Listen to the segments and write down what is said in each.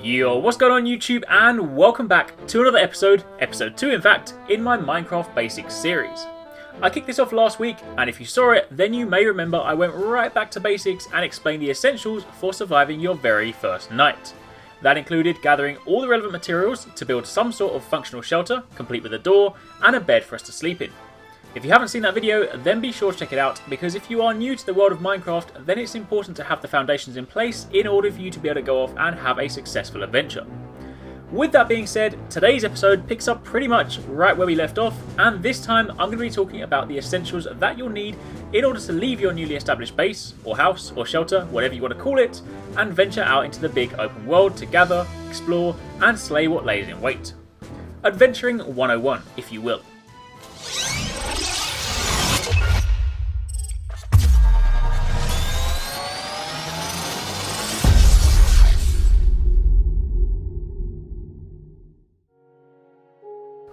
Yo, what's going on YouTube, and welcome back to another episode 2 in fact, in my Minecraft Basics series. I kicked this off last week, and if you saw it, then you may remember I went right back to basics and explained the essentials for surviving your very first night. That included gathering all the relevant materials to build some sort of functional shelter, complete with a door and a bed for us to sleep in. If you haven't seen that video, then be sure to check it out, because if you are new to the world of Minecraft, then it's important to have the foundations in place in order for you to be able to go off and have a successful adventure. With that being said, today's episode picks up pretty much right where we left off, and this time I'm going to be talking about the essentials that you'll need in order to leave your newly established base, or house, or shelter, whatever you want to call it, and venture out into the big open world to gather, explore, and slay what lays in wait. Adventuring 101, if you will.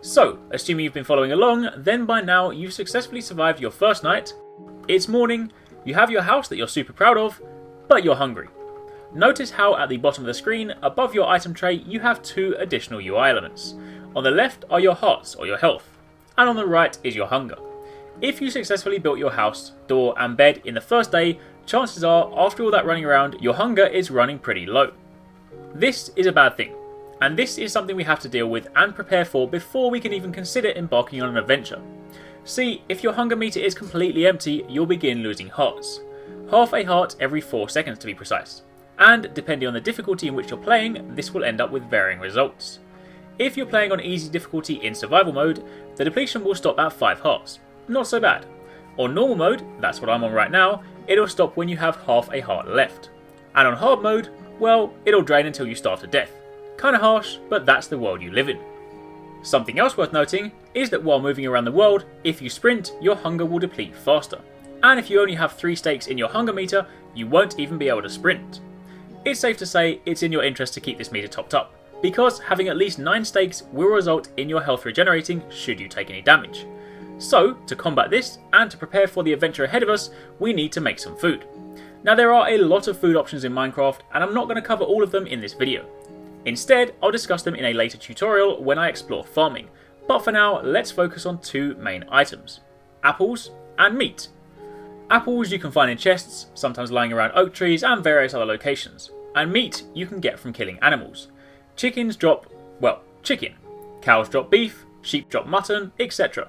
So, assuming you've been following along, then by now you've successfully survived your first night, it's morning, you have your house that you're super proud of, but you're hungry. Notice how at the bottom of the screen, above your item tray, you have two additional UI elements. On the left are your hearts, or your health, and on the right is your hunger. If you successfully built your house, door and bed in the first day, chances are, after all that running around, your hunger is running pretty low. This is a bad thing. And this is something we have to deal with and prepare for before we can even consider embarking on an adventure. See, if your hunger meter is completely empty, you'll begin losing hearts. Half a heart every 4 seconds to be precise. And depending on the difficulty in which you're playing, this will end up with varying results. If you're playing on easy difficulty in survival mode, the depletion will stop at 5 hearts. Not so bad. On normal mode, that's what I'm on right now, it'll stop when you have half a heart left. And on hard mode, well, it'll drain until you starve to death. Kinda harsh, but that's the world you live in. Something else worth noting is that while moving around the world, if you sprint, your hunger will deplete faster. And if you only have 3 stakes in your hunger meter, you won't even be able to sprint. It's safe to say it's in your interest to keep this meter topped up, because having at least 9 stakes will result in your health regenerating should you take any damage. So, to combat this, and to prepare for the adventure ahead of us, we need to make some food. Now there are a lot of food options in Minecraft, and I'm not going to cover all of them in this video. Instead, I'll discuss them in a later tutorial when I explore farming, but for now, let's focus on 2 main items: apples and meat. Apples you can find in chests, sometimes lying around oak trees and various other locations, and meat you can get from killing animals. Chickens drop, well, chicken. Cows drop beef, sheep drop mutton, etc.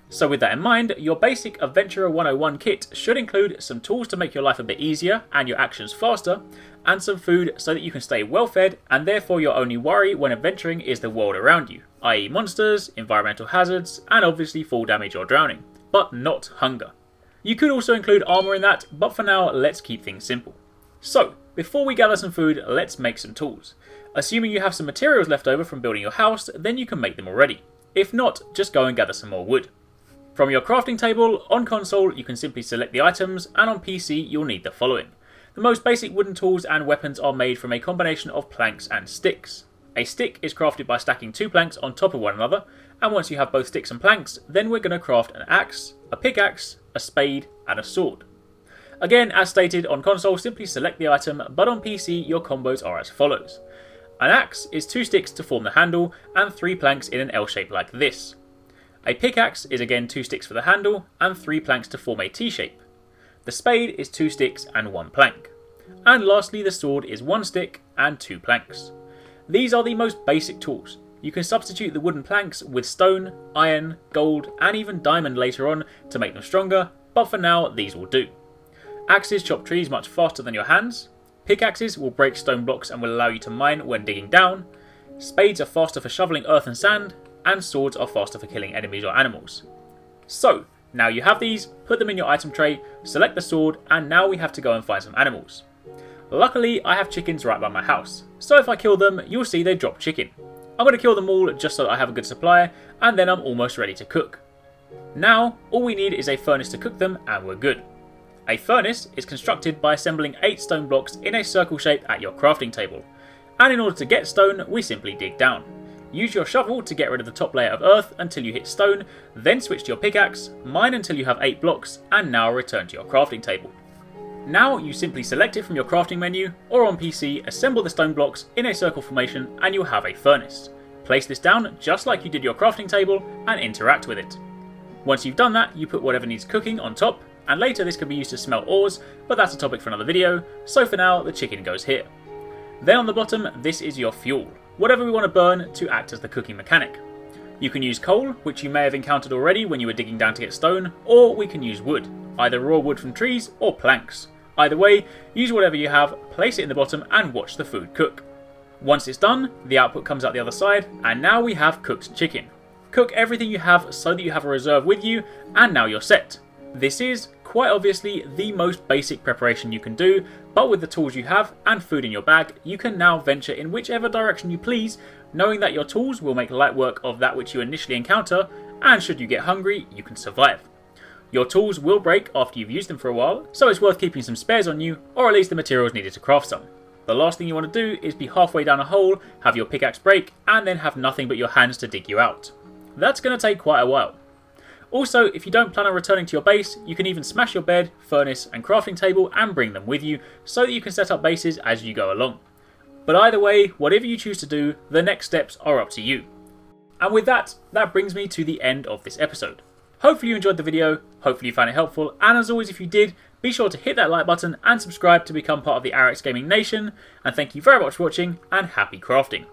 So with that in mind, your basic Adventurer 101 kit should include some tools to make your life a bit easier and your actions faster, and some food so that you can stay well fed, and therefore your only worry when adventuring is the world around you, i.e. monsters, environmental hazards, and obviously fall damage or drowning, but not hunger. You could also include armour in that, but for now let's keep things simple. So, before we gather some food, let's make some tools. Assuming you have some materials left over from building your house, then you can make them already. If not, just go and gather some more wood. From your crafting table, on console you can simply select the items, and on PC you'll need the following. The most basic wooden tools and weapons are made from a combination of planks and sticks. A stick is crafted by stacking 2 planks on top of one another, and once you have both sticks and planks, then we're going to craft an axe, a pickaxe, a spade, and a sword. Again, as stated, on console simply select the item, but on PC your combos are as follows. An axe is 2 sticks to form the handle, and 3 planks in an L shape like this. A pickaxe is again 2 sticks for the handle, and 3 planks to form a T-shape. The spade is 2 sticks and 1 plank. And lastly, the sword is 1 stick and 2 planks. These are the most basic tools. You can substitute the wooden planks with stone, iron, gold, and even diamond later on to make them stronger, but for now these will do. Axes chop trees much faster than your hands. Pickaxes will break stone blocks and will allow you to mine when digging down. Spades are faster for shoveling earth and sand, and swords are faster for killing enemies or animals. So, now you have these, put them in your item tray, select the sword, and now we have to go and find some animals. Luckily, I have chickens right by my house, so if I kill them, you'll see they drop chicken. I'm going to kill them all just so that I have a good supply, and then I'm almost ready to cook. Now, all we need is a furnace to cook them, and we're good. A furnace is constructed by assembling 8 stone blocks in a circle shape at your crafting table, and in order to get stone, we simply dig down. Use your shovel to get rid of the top layer of earth until you hit stone, then switch to your pickaxe, mine until you have 8 blocks, and now return to your crafting table. Now you simply select it from your crafting menu, or on PC, assemble the stone blocks in a circle formation and you'll have a furnace. Place this down just like you did your crafting table and interact with it. Once you've done that, you put whatever needs cooking on top, and later this can be used to smelt ores, but that's a topic for another video, so for now the chicken goes here. Then on the bottom, this is your fuel, whatever we want to burn to act as the cooking mechanic. You can use coal, which you may have encountered already when you were digging down to get stone, or we can use wood, either raw wood from trees or planks. Either way, use whatever you have, place it in the bottom and watch the food cook. Once it's done, the output comes out the other side, and now we have cooked chicken. Cook everything you have so that you have a reserve with you, and now you're set. This is, quite obviously, the most basic preparation you can do, but with the tools you have and food in your bag, you can now venture in whichever direction you please, knowing that your tools will make light work of that which you initially encounter, and should you get hungry, you can survive. Your tools will break after you've used them for a while, so it's worth keeping some spares on you, or at least the materials needed to craft some. The last thing you want to do is be halfway down a hole, have your pickaxe break, and then have nothing but your hands to dig you out. That's going to take quite a while. Also, if you don't plan on returning to your base, you can even smash your bed, furnace and crafting table and bring them with you so that you can set up bases as you go along. But either way, whatever you choose to do, the next steps are up to you. And with that, that brings me to the end of this episode. Hopefully you enjoyed the video, hopefully you found it helpful, and as always if you did, be sure to hit that like button and subscribe to become part of the Arekkz Gaming Nation, and thank you very much for watching, and happy crafting.